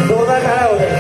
जोरदार खड़ा हो जाए।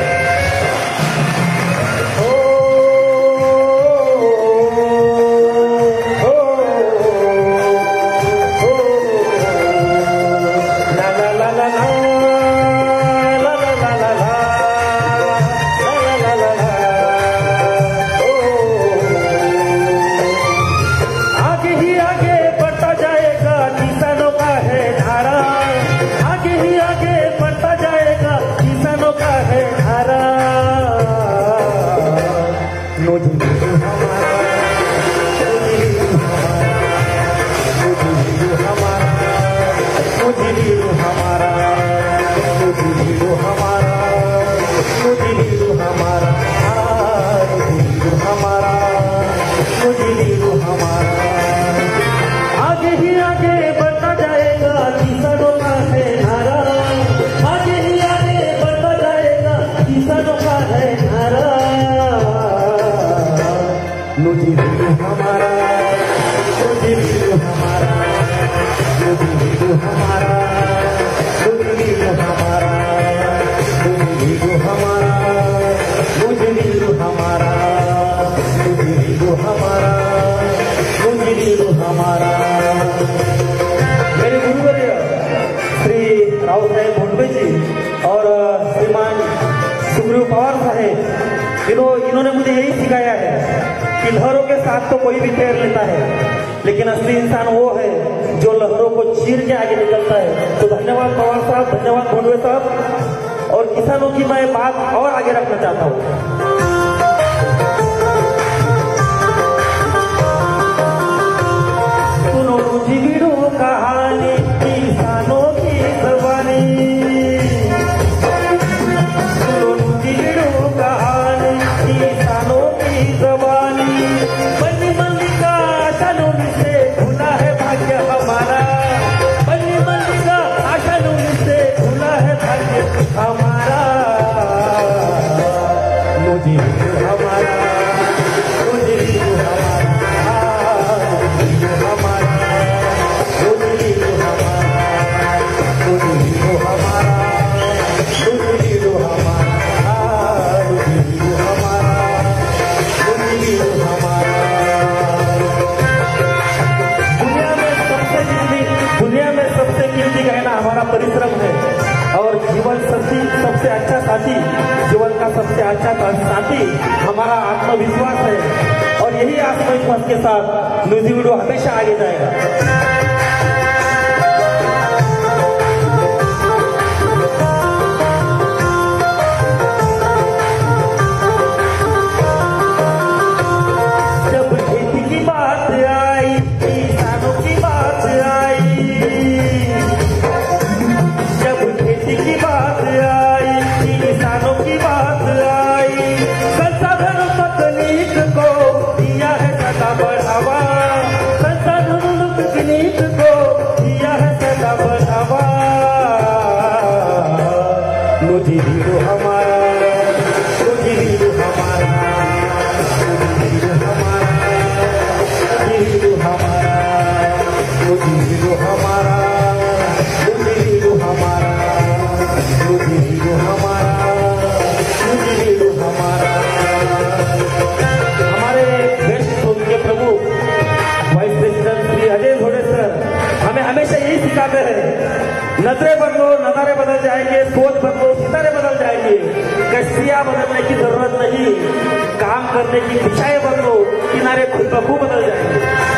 मेरे गुरुवर्य श्री राव साहेब भोंडवे जी और श्रीमान सुग्रीव पवार साहेब, इन्होंने मुझे यही सिखाया है कि लहरों के साथ तो कोई भी तैर लेता है, लेकिन असली इंसान वो है जो लहरों को चीर के आगे निकलता है। तो धन्यवाद पवार साहब, धन्यवाद भोंडवे साहब। और किसानों की मैं बात और आगे रखना चाहता हूँ। कहानी किसानों की जबानी, कहानी किसानों की जबानी, बनी बनी का आशानुनी से खुला है भाग्य हमारा, बनी बनी का आशानुनी से खुला है भाग्य हमारा, मुझे हमारा, मुझे परिश्रम है और जीवन सबसे अच्छा साथी, जीवन का सबसे अच्छा साथी हमारा आत्मविश्वास है। और यही आत्मविश्वास के साथ म्यूजिक वीडियो हमेशा आगे जाएगा। नजरें बदलो, नजारे बदल जाएंगे, सोच बदलो, सितारे बदल जाएंगे। कश्तियां बदलने की जरूरत नहीं, काम करने की दिशाएं बदलो, किनारे खुद ब खुद बदल जाएंगे।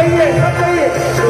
चाहिए सब चाहिए